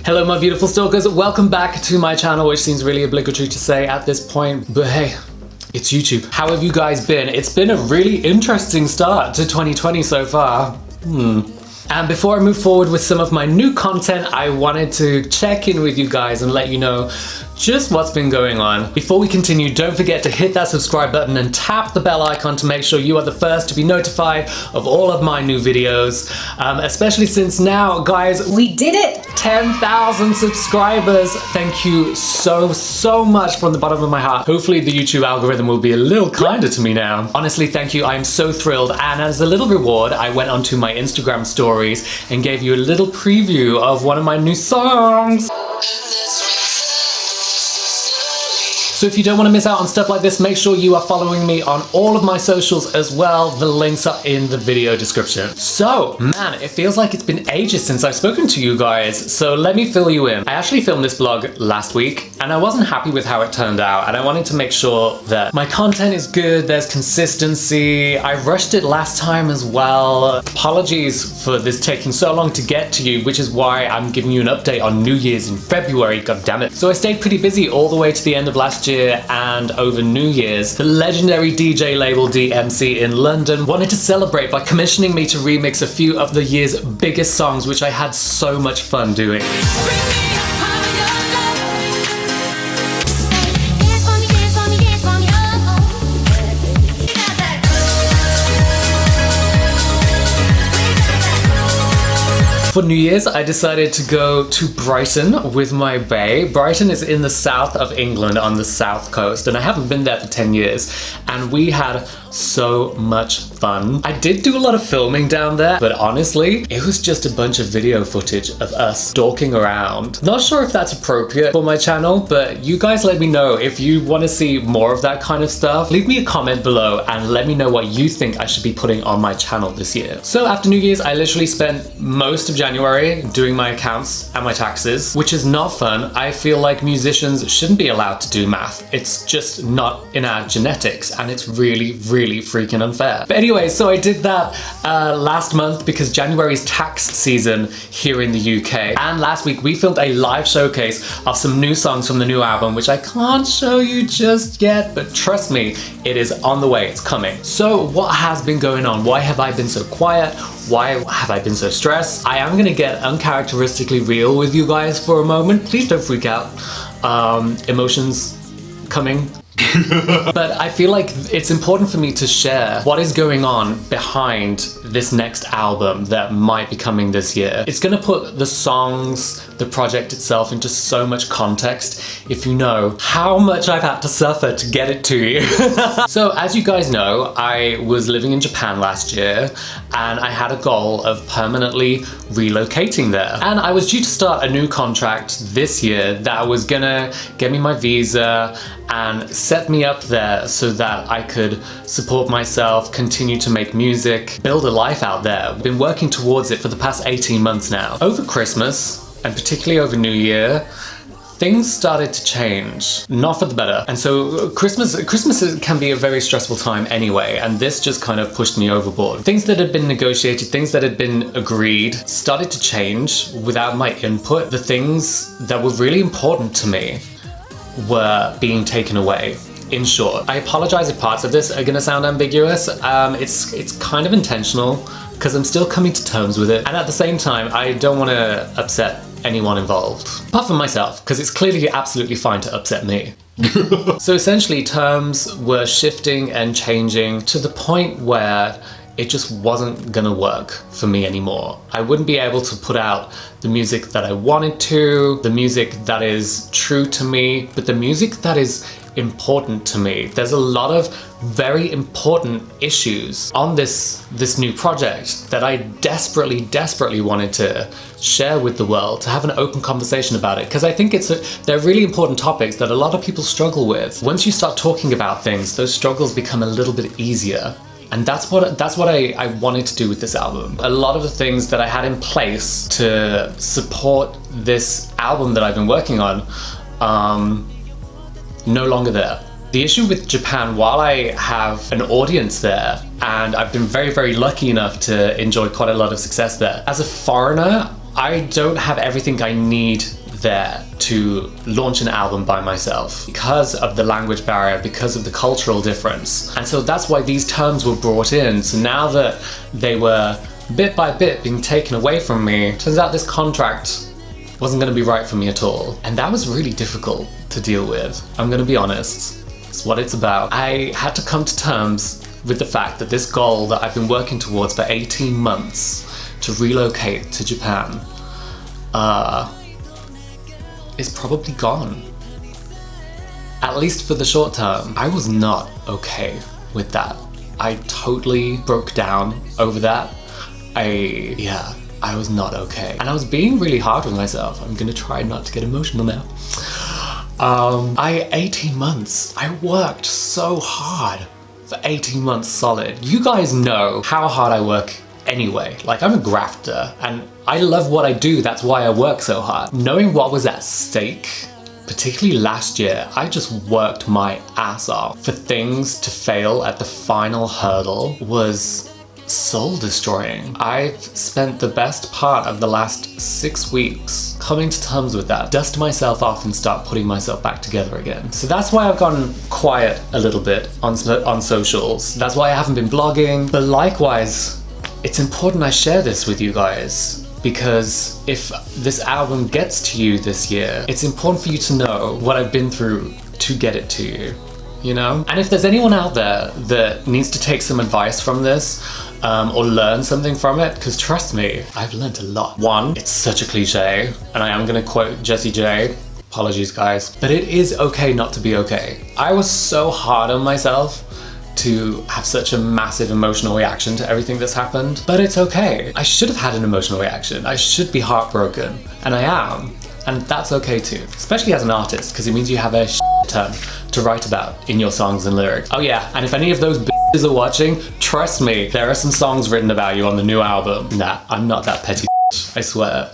Hello my beautiful stalkers, welcome back to my channel, which seems really obligatory to say at this point, but hey, it's YouTube. How have you guys been? It's been a really interesting start to 2020 so far. And before I move forward with some of my new content, I wanted to check in with you guys and let you know just what's been going on. Before we continue, don't forget to hit that subscribe button and tap the bell icon to make sure you are the first to be notified of all of my new videos. Especially since now, guys, we did it! 10,000 subscribers. Thank you so much from the bottom of my heart. Hopefully the YouTube algorithm will be a little kinder to me now. Honestly, thank you. I am so thrilled. And as a little reward, I went onto my Instagram stories and gave you a little preview of one of my new songs. So if you don't want to miss out on stuff like this, make sure you are following me on all of my socials as well. The links are in the video description. So, man, it feels like it's been ages since I've spoken to you guys. So let me fill you in. I actually filmed this vlog last week and I wasn't happy with how it turned out. And I wanted to make sure that my content is good, there's consistency. I rushed it last time as well. Apologies for this taking so long to get to you, which is why I'm giving you an update on New Year's in February, god damn it. So I stayed pretty busy all the way to the end of last year and over New Year's. The legendary DJ label DMC in London wanted to celebrate by commissioning me to remix a few of the year's biggest songs, which I had so much fun doing. For New Year's, I decided to go to Brighton with my bae. Brighton is in the south of England on the south coast, and I haven't been there for 10 years, and we had so much fun. I did do a lot of filming down there, but honestly, it was just a bunch of video footage of us stalking around. Not sure if that's appropriate for my channel, but you guys let me know if you want to see more of that kind of stuff. Leave me a comment below and let me know what you think I should be putting on my channel this year. So after New Year's, I literally spent most of January doing my accounts and my taxes, which is not fun. I feel like musicians shouldn't be allowed to do math. It's just not in our genetics, and it's really freaking unfair. But anyway, so I did that last month because January is tax season here in the UK. And last week we filmed a live showcase of some new songs from the new album, which I can't show you just yet, but trust me, it is on the way, it's coming. So what has been going on? Why have I been so quiet? Why have I been so stressed? I am gonna get uncharacteristically real with you guys for a moment. Please don't freak out. Emotions coming. But I feel like it's important for me to share what is going on behind this next album that might be coming this year. It's gonna put the songs, the project itself into so much context if you know how much I've had to suffer to get it to you. So as you guys know, I was living in Japan last year and I had a goal of permanently relocating there. And I was due to start a new contract this year that was gonna get me my visa and set me up there so that I could support myself, continue to make music, build a life out there. I've been working towards it for the past 18 months now. Over Christmas, and particularly over New Year, things started to change, not for the better. And so Christmas can be a very stressful time anyway, and this just kind of pushed me overboard. Things that had been negotiated, things that had been agreed, started to change without my input. The things that were really important to me were being taken away. In short, I apologize if parts of this are gonna sound ambiguous. It's kind of intentional because I'm still coming to terms with it, and at the same time I don't want to upset anyone involved, apart from myself, because it's clearly absolutely fine to upset me. So essentially terms were shifting and changing to the point where it just wasn't gonna work for me anymore. I wouldn't be able to put out the music that I wanted to, the music that is true to me, but the music that is important to me. There's a lot of very important issues on this new project that I desperately wanted to share with the world, to have an open conversation about it, because I think they're really important topics that a lot of people struggle with. Once you start talking about things, those struggles become a little bit easier. And that's what I wanted to do with this album. A lot of the things that I had in place to support this album that I've been working on, no longer there. The issue with Japan, while I have an audience there, and I've been very lucky enough to enjoy quite a lot of success there, as a foreigner, I don't have everything I need there to launch an album by myself because of the language barrier, because of the cultural difference. And so that's why these terms were brought in. So now that they were bit by bit being taken away from me, turns out this contract wasn't going to be right for me at all. And that was really difficult to deal with. I'm going to be honest. It's what it's about. I had to come to terms with the fact that this goal that I've been working towards for 18 months to relocate to Japan is probably gone. At least for the short term. I was not okay with that. I totally broke down over that. I was not okay. And I was being really hard with myself. I'm gonna try not to get emotional now. 18 months, I worked so hard for 18 months solid. You guys know how hard I work anyway. Like, I'm a grafter and I love what I do. That's why I work so hard. Knowing what was at stake, particularly last year, I just worked my ass off. For things to fail at the final hurdle was soul destroying. I've spent the best part of the last 6 weeks coming to terms with that, dust myself off and start putting myself back together again. So that's why I've gone quiet a little bit on socials. That's why I haven't been blogging. But likewise, it's important I share this with you guys, because if this album gets to you this year, it's important for you to know what I've been through to get it to you, you know? And if there's anyone out there that needs to take some advice from this, or learn something from it, because trust me, I've learned a lot. One, it's such a cliche, and I am gonna quote Jessie J, apologies guys, but it is okay not to be okay. I was so hard on myself to have such a massive emotional reaction to everything that's happened, but it's okay. I should have had an emotional reaction. I should be heartbroken, and I am, and that's okay too, especially as an artist, because it means you have a ton to write about in your songs and lyrics. Oh yeah, and if any of those bitches are watching, trust me, there are some songs written about you on the new album. Nah, I'm not that petty bitch, I swear.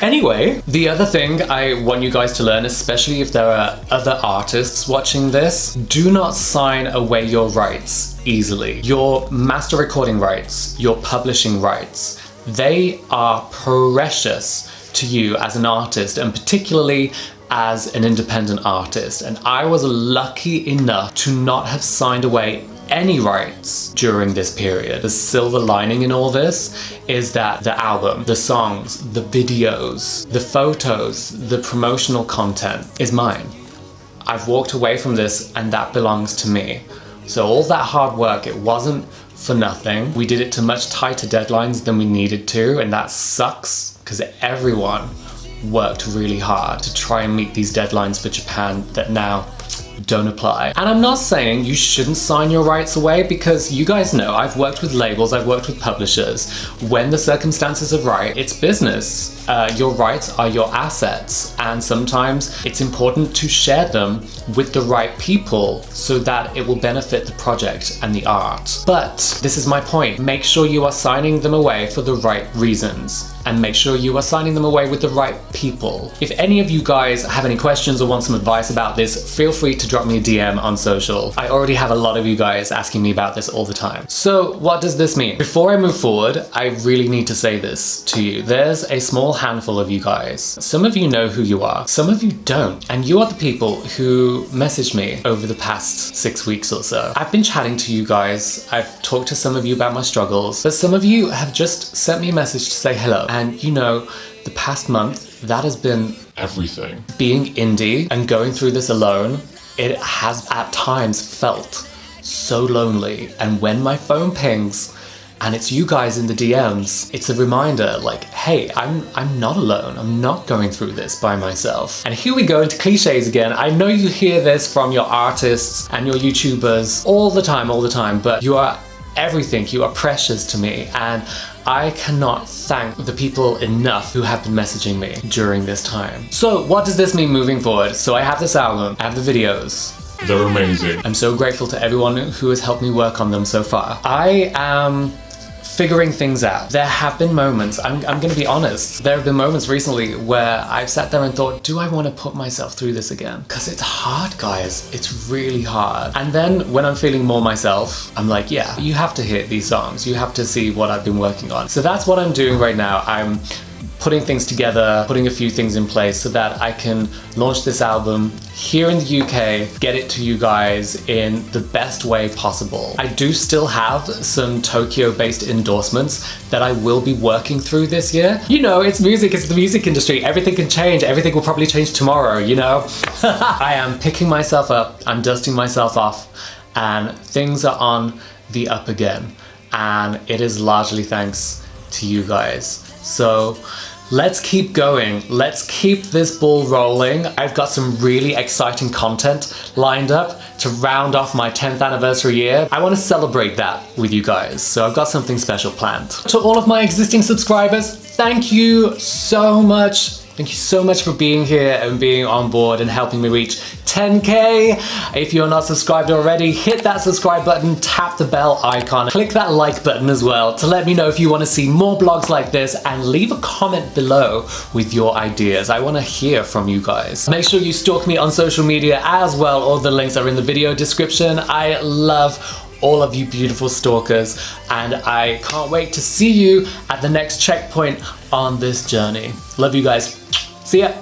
Anyway, the other thing I want you guys to learn, especially if there are other artists watching this, do not sign away your rights easily. Your master recording rights, your publishing rights, they are precious to you as an artist, and particularly as an independent artist. And I was lucky enough to not have signed away any rights during this period. The silver lining in all this is that the album, the songs, the videos, the photos, the promotional content is mine. I've walked away from this and that belongs to me. So all that hard work, it wasn't for nothing. We did it to much tighter deadlines than we needed to, and that sucks because everyone worked really hard to try and meet these deadlines for Japan that now don't apply. And I'm not saying you shouldn't sign your rights away, because you guys know I've worked with labels, I've worked with publishers. When the circumstances are right, it's business. Your rights are your assets, and sometimes it's important to share them with the right people so that it will benefit the project and the art. But this is my point. Make sure you are signing them away for the right reasons, and make sure you are signing them away with the right people. If any of you guys have any questions or want some advice about this, feel free to drop me a DM on social. I already have a lot of you guys asking me about this all the time. So what does this mean? Before I move forward, I really need to say this to you. There's a small handful of you guys. Some of you know who you are, some of you don't. And you are the people who messaged me over the past 6 weeks or so. I've been chatting to you guys, I've talked to some of you about my struggles, but some of you have just sent me a message to say hello. And you know, the past month, that has been everything. Being indie and going through this alone, it has at times felt so lonely. And when my phone pings and it's you guys in the DMs, it's a reminder like, hey, I'm not alone. I'm not going through this by myself. And here we go into cliches again. I know you hear this from your artists and your YouTubers all the time, but you are everything. You are precious to me. And I cannot thank the people enough who have been messaging me during this time. So what does this mean moving forward? So I have this album, I have the videos. They're amazing. I'm so grateful to everyone who has helped me work on them so far. I am figuring things out. There have been moments, I'm gonna be honest, there have been moments recently where I've sat there and thought, do I want to put myself through this again? Because it's hard, guys. It's really hard. And then when I'm feeling more myself, I'm like, yeah, you have to hit these songs. You have to see what I've been working on. So that's what I'm doing right now. I'm putting things together, putting a few things in place so that I can launch this album here in the UK, get it to you guys in the best way possible. I do still have some Tokyo-based endorsements that I will be working through this year. You know, it's music, it's the music industry. Everything can change. Everything will probably change tomorrow, you know? I am picking myself up, I'm dusting myself off, and things are on the up again. And it is largely thanks to you guys. So let's keep going. Let's keep this ball rolling. I've got some really exciting content lined up to round off my 10th anniversary year. I want to celebrate that with you guys. So I've got something special planned. To all of my existing subscribers, thank you so much. Thank you so much for being here and being on board and helping me reach 10K. If you're not subscribed already, hit that subscribe button, tap the bell icon, click that like button as well to let me know if you want to see more vlogs like this, and leave a comment below with your ideas. I want to hear from you guys. Make sure you stalk me on social media as well. All the links are in the video description. I love all of you beautiful stalkers, and I can't wait to see you at the next checkpoint on this journey. Love you guys. See ya.